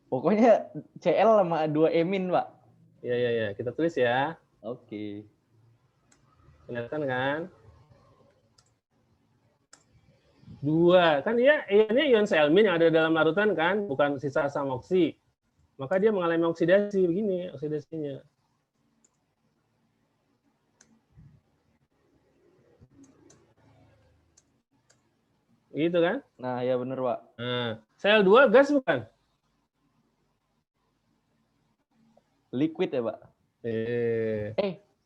Pokoknya Cl sama 2 E min, Pak. Ya. Kita tulis ya. Oke. Kelihatan kan? 2. Kan ya, ionnya ion Cl- yang ada dalam larutan kan, bukan sisa asam oksi. Maka dia mengalami oksidasi begini, oksidasinya. Gitu kan? Nah, ya benar, Pak. Nah, Cl2 gas bukan? Liquid ya, Pak?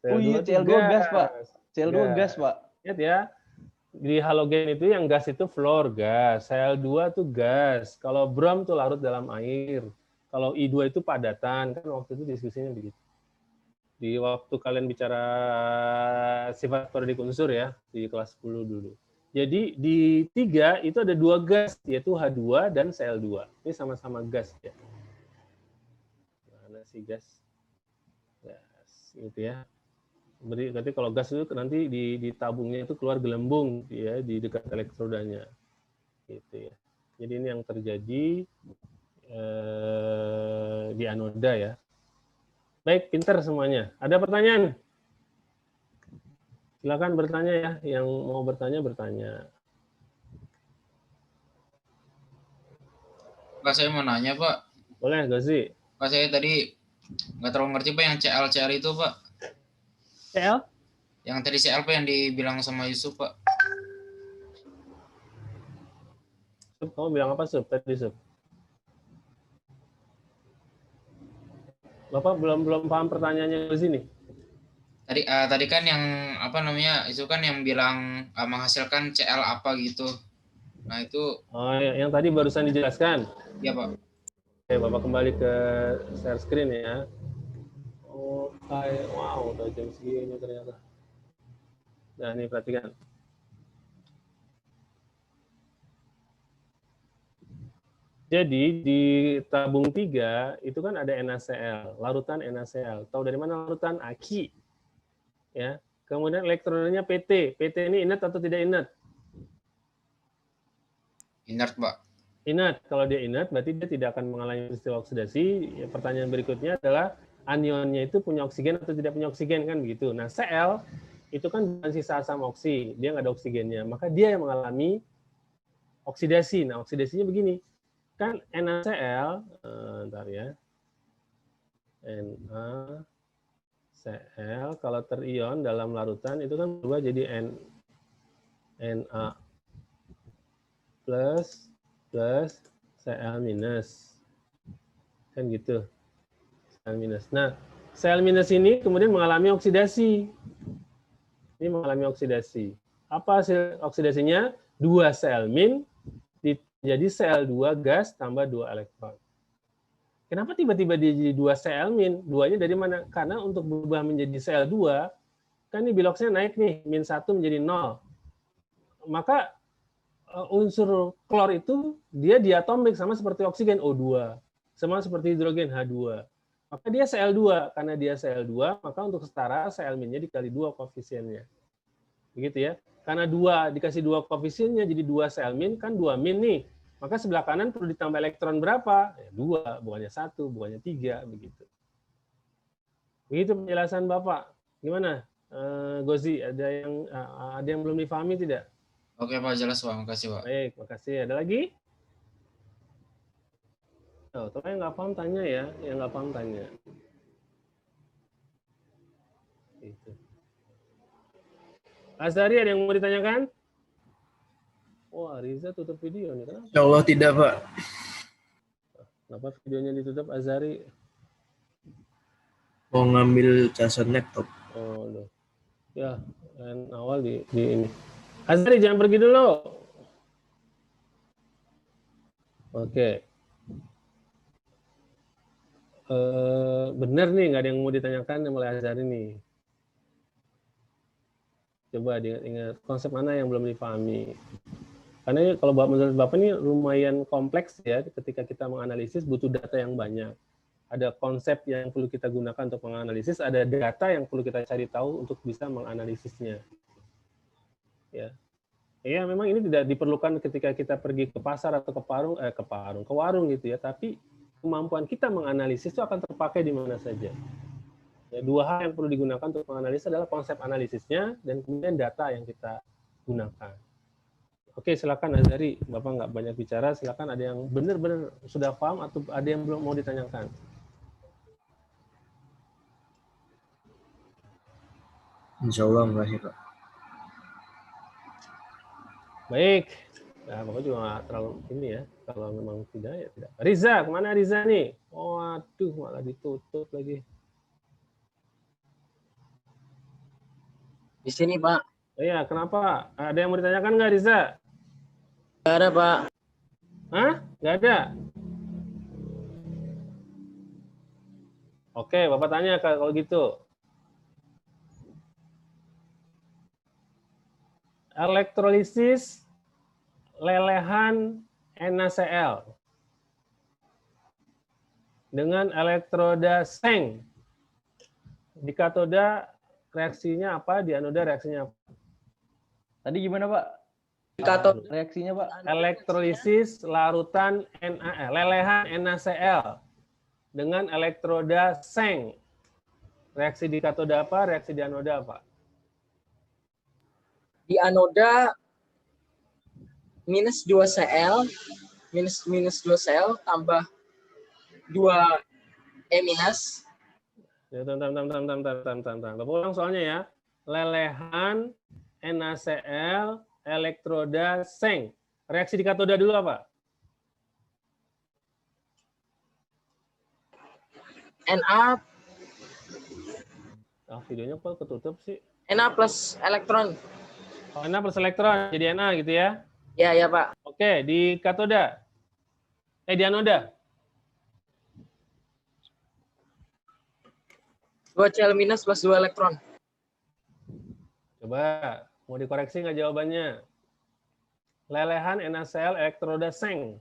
Cl2 Cl2 gas, Pak. Cl2 gas, Pak. Lihat ya. Di halogen itu yang gas itu fluor gas, Cl2 itu gas. Kalau brom tuh larut dalam air. Kalau I2 itu padatan, kan waktu itu diskusinya begitu. Di waktu kalian bicara sifat periodik unsur ya, di kelas 10 dulu. Jadi di 3 itu ada 2 gas, yaitu H2 dan Cl2. Ini sama-sama gas ya. Mana sih gas? Gas, gitu ya. Berarti kalau gas itu nanti di tabungnya itu keluar gelembung ya di dekat elektrodanya. Gitu ya. Jadi ini yang terjadi di anoda ya. Baik, pinter semuanya. Ada pertanyaan? Silakan bertanya ya. Yang mau bertanya, bertanya. Pak, saya mau nanya, Pak. Boleh, Gozi. Pak, saya tadi nggak terlalu ngerti, Pak, yang CL itu, Pak. CL? Yang tadi CL, Pak, yang dibilang sama Yusuf, Pak. Kamu bilang apa, Sub? Tadi, Sub. Bapak belum paham pertanyaannya di sini. Tadi kan yang apa namanya itu kan yang bilang menghasilkan CL apa gitu. Nah itu. Oh, yang tadi barusan dijelaskan. Iya Pak. Oke, Bapak kembali ke share screen ya. Oh, wow, udah jam segini ternyata. Nah, ini perhatikan. Jadi di tabung 3 itu kan ada NaCl, larutan NaCl. Tahu dari mana larutan? Aki. Ya. Kemudian elektronnya PT. PT ini inert atau tidak inert? Inert, Pak. Inert. Kalau dia inert berarti dia tidak akan mengalami peristiwa oksidasi. Ya, pertanyaan berikutnya adalah anionnya itu punya oksigen atau tidak punya oksigen kan begitu. Nah, Cl itu kan bukan sisa asam oksi, dia nggak ada oksigennya. Maka dia yang mengalami oksidasi. Nah, oksidasinya begini. Kan NaCl, ntar ya, NaCl kalau terion dalam larutan itu kan berubah jadi Na plus Cl minus, kan gitu, Cl minus. Nah, Cl minus ini kemudian mengalami oksidasi. Ini mengalami oksidasi. Apa hasil oksidasinya? 2 Cl min jadi Cl2 gas tambah 2 elektron. Kenapa tiba-tiba dia jadi 2 Cl min? 2-nya dari mana? Karena untuk berubah menjadi Cl2, kan ini biloxnya naik nih, min 1 menjadi 0. Maka unsur klor itu dia diatomik sama seperti oksigen O2, sama seperti hidrogen H2. Maka dia Cl2, karena dia Cl2, maka untuk setara Cl min-nya dikali 2 koefisiennya. Begitu ya. Karena 2 dikasih 2 koefisiennya jadi 2 Cl min, kan 2 min nih. Maka sebelah kanan perlu ditambah elektron berapa? Ya, 2, bukannya 1, bukannya 3, begitu. Begitu penjelasan Bapak. Gimana? Gozi, ada yang belum difahami tidak? Oke Pak, jelas Pak. Makasih Pak. Baik, makasih. Ada lagi? Oh, tapi yang nggak paham tanya ya. Yang nggak paham tanya. Itu. Azhari, ada yang mau ditanyakan? Wah, Riza tutup video nih. Kenapa? Ya Allah tidak, Pak. Kenapa videonya ditutup, Azhari? Mau ngambil casan laptop. Oh, loh. Ya, yang awal di ini. Azhari, jangan pergi dulu. Oke. Benar nih, nggak ada yang mau ditanyakan mulai Azhari nih. Coba diingat konsep mana yang belum dipahami. Karena kalau menurut Bapak ini lumayan kompleks ya, ketika kita menganalisis butuh data yang banyak. Ada konsep yang perlu kita gunakan untuk menganalisis, ada data yang perlu kita cari tahu untuk bisa menganalisisnya. Ya. Ya, memang ini tidak diperlukan ketika kita pergi ke pasar atau ke warung gitu ya, tapi kemampuan kita menganalisis itu akan terpakai di mana saja. Ya, 2 hal yang perlu digunakan untuk menganalisis adalah konsep analisisnya dan kemudian data yang kita gunakan. Oke, silakan Azhari. Bapak nggak banyak bicara, silakan ada yang benar-benar sudah paham atau ada yang belum mau ditanyakan. Insya Allah enggak sih, Pak. Baik. Nah, Bapak juga nggak terlalu ini ya. Kalau memang tidak, ya tidak. Riza, kemana Riza nih? Waduh, malah ditutup lagi. Di sini, Pak. Oh iya, kenapa? Ada yang mau ditanyakan nggak, Riza? Nggak ada, Pak. Hah? Nggak ada? Oke, Bapak tanya kalau gitu. elektrolisis lelehan NaCl dengan elektroda seng. Di katoda reaksinya apa? Di anoda reaksinya apa? Tadi gimana, Pak? Di katoda Reaksinya, Pak? Elektrolisis larutan NaL, lelehan NaCl dengan elektroda seng. Reaksi di katoda apa? Reaksi di anoda apa? di anoda minus 2 Cl minus 2 Cl tambah 2 E minus. Ya, ulang soalnya ya. Lelehan NaCl elektroda seng. Reaksi di katoda dulu apa? Na Videonya kok ketutup sih? Na plus elektron. Oh, Na plus elektron jadi Na gitu ya? Ya, ya, Pak. Oke, di katoda. Di anoda. 2 Cl minus plus 2 elektron. Coba, mau dikoreksi nggak jawabannya? Lelehan NaCl elektroda seng.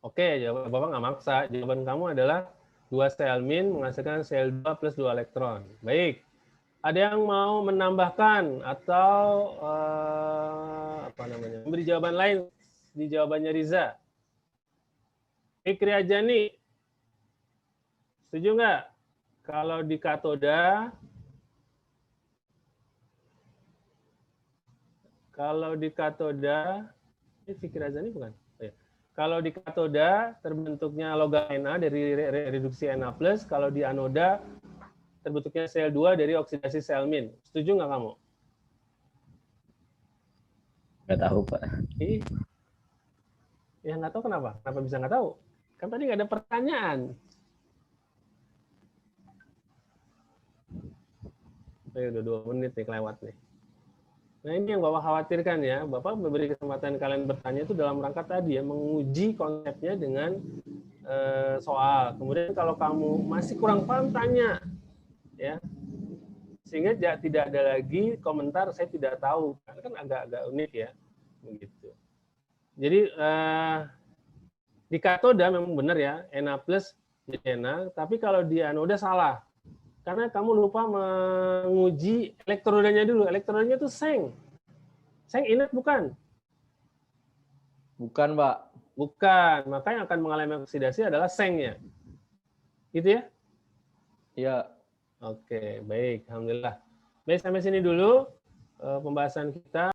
Oke, Bapak nggak maksa. Jawaban kamu adalah 2 Cl min menghasilkan Cl2 plus 2 elektron. Baik. Ada yang mau menambahkan atau memberi jawaban lain di jawabannya Riza? Fikri Ajani, setuju nggak? Kalau di katoda, ini Fikri Ajani bukan? Kalau di katoda terbentuknya logam Na dari reduksi Na+, kalau di anoda terbentuknya Cl2 dari oksidasi Cl-. Setuju nggak kamu? Nggak tahu, Pak. Ya nggak tahu kenapa? Kenapa bisa nggak tahu? Kan tadi nggak ada pertanyaan. Udah 2 menit nih kelewat nih. Nah ini yang Bapak khawatirkan ya. Bapak memberi kesempatan kalian bertanya itu dalam rangka tadi ya, menguji konsepnya dengan soal. Kemudian kalau kamu masih kurang paham, tanya. Ya, sehingga tidak ada lagi komentar saya tidak tahu, karena kan agak unik ya, begitu. Jadi di katoda memang benar ya, Na plus jadi Na, tapi kalau di anoda salah, karena kamu lupa menguji elektrodanya dulu. Elektrodanya itu seng inert bukan? Bukan, Pak. Bukan, maka yang akan mengalami oksidasi adalah sengnya, gitu ya? Iya. Oke, baik. Alhamdulillah. Baik, sampai sini dulu pembahasan kita.